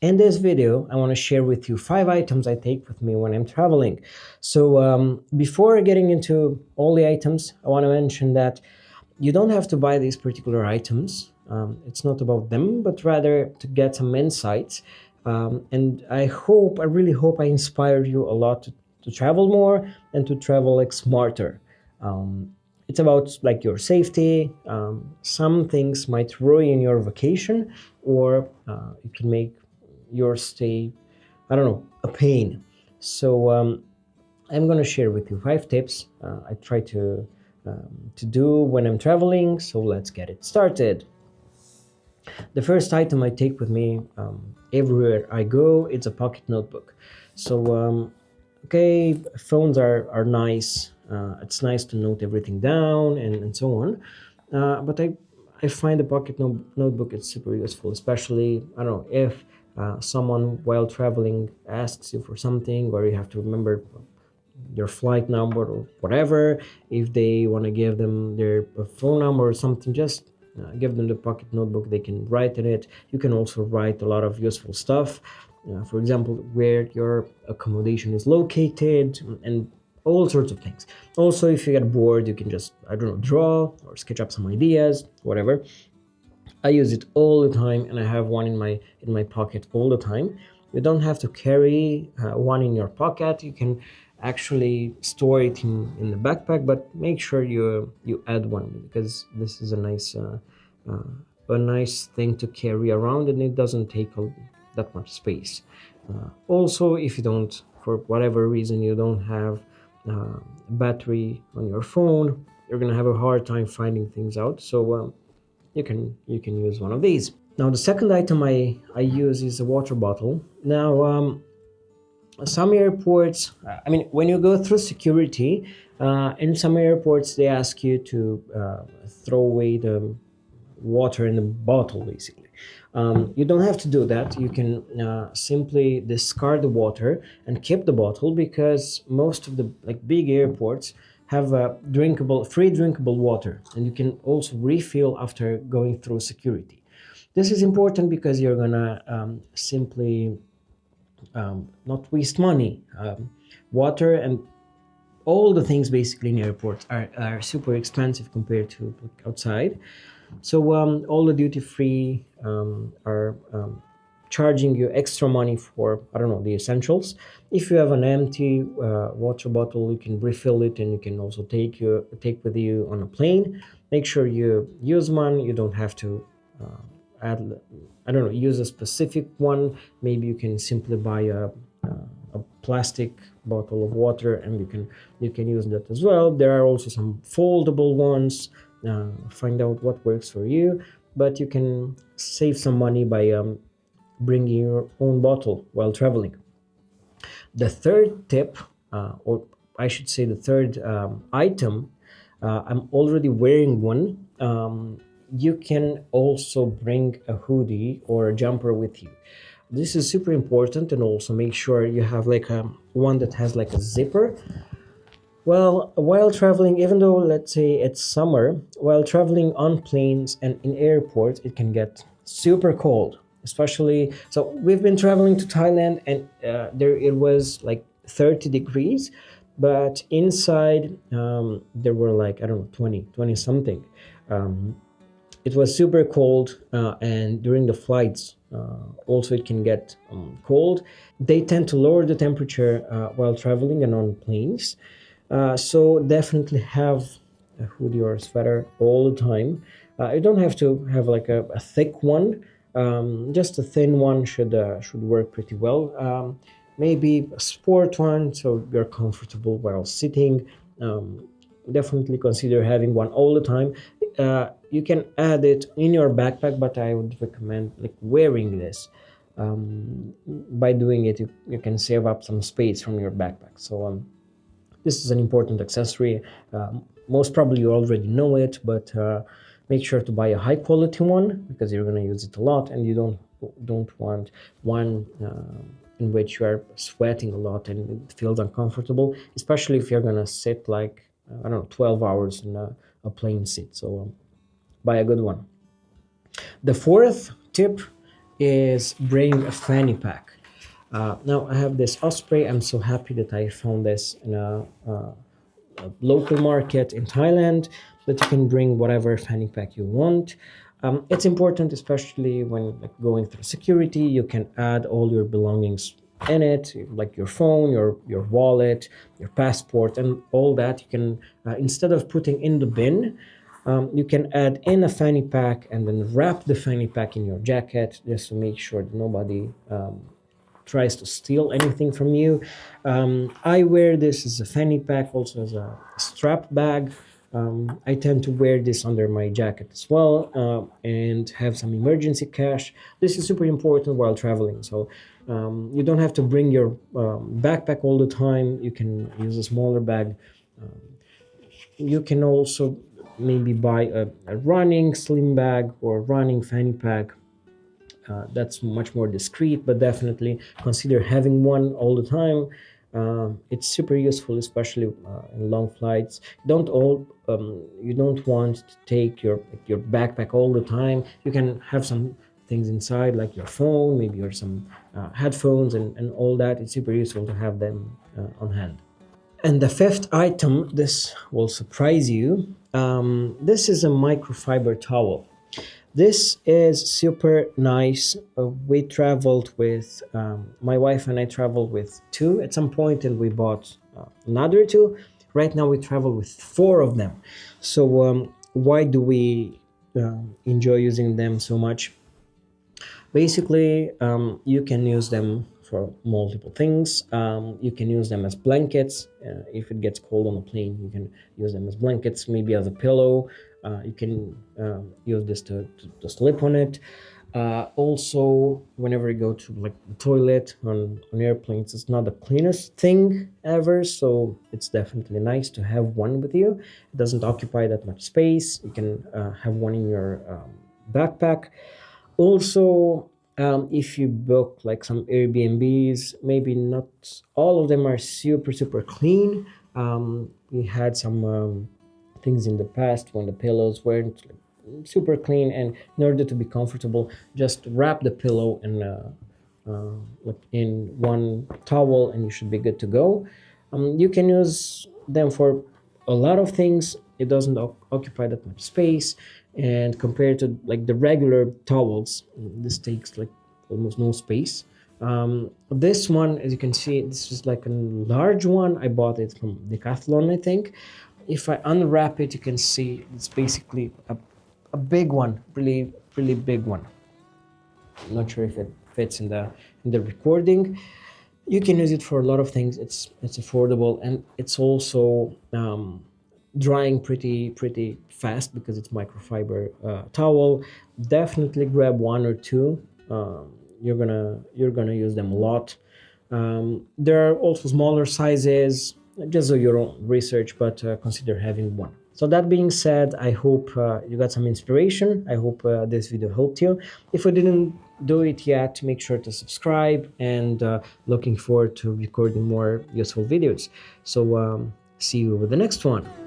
In this video, I want to share with you 5 items I take with me when I'm traveling. So, before getting into all the items, I want to mention that you don't have to buy these particular items. It's not about them, but rather to get some insights. And I really hope I inspired you a lot to travel more and to travel like smarter. Um, it's about like your safety. Some things might ruin your vacation, or it can make your stay, I don't know, a pain. So I'm going to share with you 5 tips I try to do when I'm traveling. So let's get it started. The first item I take with me everywhere I go, it's a pocket notebook. So okay, phones are nice. It's nice to note everything down and so on. But I find the notebook is super useful, especially, I don't know, if someone while traveling asks you for something, or you have to remember your flight number or whatever. If they want to give them their phone number or something, just give them the pocket notebook. They can write in it. You can also write a lot of useful stuff, for example, where your accommodation is located and all sorts of things. Also, if you get bored, you can just, I don't know, draw or sketch up some ideas, whatever. I use it all the time, and I have one in my pocket all the time. You don't have to carry one in your pocket. You can actually store it in the backpack, but make sure you add one, because this is a nice thing to carry around, and it doesn't take that much space. Also, if you don't, for whatever reason, you don't have battery on your phone, you're gonna have a hard time finding things out. So you can use one of these. Now, the second item I use is a water bottle. Now, some airports, I mean, when you go through security, in some airports they ask you to throw away the water in the bottle, basically. You don't have to do that. You can simply discard the water and keep the bottle, because most of the like big airports have free drinkable water, and you can also refill after going through security. This is important because you're gonna simply not waste money. Water and all the things basically in airports are super expensive compared to like, outside. So all the duty free are charging you extra money for, I don't know, the essentials. If you have an empty water bottle, you can refill it, and you can also take with you on a plane. Make sure you use one. You don't have to add, I don't know, use a specific one. Maybe you can simply buy a plastic bottle of water, and you can use that as well. There are also some foldable ones. Find out what works for you, but you can save some money by bringing your own bottle while traveling. The third tip, or I should say the third item, I'm already wearing one. You can also bring a hoodie or a jumper with you. This is super important, and also make sure you have like a one that has like a zipper. Well, while traveling, even though let's say it's summer, while traveling on planes and in airports, it can get super cold. Especially, so we've been traveling to Thailand, and there it was like 30 degrees, but inside there were like, I don't know, 20 something. Um, it was super cold, and during the flights, also it can get cold. They tend to lower the temperature while traveling and on planes. So definitely have a hoodie or a sweater all the time. You don't have to have like a thick one. Just a thin one should work pretty well. Maybe a sport one, so you're comfortable while sitting. Um, Definitely consider having one all the time. You can add it in your backpack, but I would recommend like wearing this. By doing it, you can save up some space from your backpack. So this is an important accessory. Most probably you already know it, but make sure to buy a high quality one, because you're going to use it a lot, and you don't want one in which you are sweating a lot and it feels uncomfortable, especially if you're going to sit like, I don't know, 12 hours in a plane seat. So buy a good one. The fourth tip is bring a fanny pack. Now I have this osprey. I'm so happy that I found this in a local market in Thailand, that you can bring whatever fanny pack you want. It's important, especially when like going through security. You can add all your belongings in it, like your phone, your wallet, your passport, and all that. You can instead of putting in the bin, you can add in a fanny pack and then wrap the fanny pack in your jacket just to make sure that nobody tries to steal anything from you. I wear this as a fanny pack, also as a strap bag. I tend to wear this under my jacket as well, and have some emergency cash. This is super important while traveling. So you don't have to bring your backpack all the time. You can use a smaller bag. You can also maybe buy a running slim bag or running fanny pack. That's much more discreet, but definitely consider having one all the time. It's super useful, especially in long flights. You don't want to take your backpack all the time. You can have some things inside, like your phone, maybe, or some headphones, and all that. It's super useful to have them on hand. And the fifth item, this will surprise you. This is a microfiber towel. This is super nice. We traveled with my wife and I traveled with two at some point, and we bought another two. Right now, we travel with four of them. So, why do we enjoy using them so much? Basically, you can use them for multiple things. You can use them as blankets. If it gets cold on a plane, you can use them as blankets, maybe as a pillow. You can use this to sleep on it. Also, whenever you go to like the toilet on airplanes, it's not the cleanest thing ever, so it's definitely nice to have one with you. It doesn't occupy that much space. You can have one in your backpack. Also, if you book like some Airbnbs, maybe not all of them are super clean. We had some things in the past when the pillows weren't like, super clean, and in order to be comfortable, just wrap the pillow in like in one towel, and you should be good to go. You can use them for a lot of things. It doesn't occupy that much space, and compared to like the regular towels, this takes like almost no space. This one, as you can see, this is like a large one. I bought it from Decathlon, I think. If I unwrap it, you can see it's basically a big one, really big one. I'm not sure if it fits in the recording. You can use it for a lot of things. It's affordable, and it's also drying pretty fast because it's microfiber towel. Definitely grab one or two. You're gonna use them a lot. There are also smaller sizes. Just do your own research, but consider having one. So that being said, I hope you got some inspiration. I hope this video helped you. If you didn't do it yet, make sure to subscribe, and looking forward to recording more useful videos. So see you with the next one.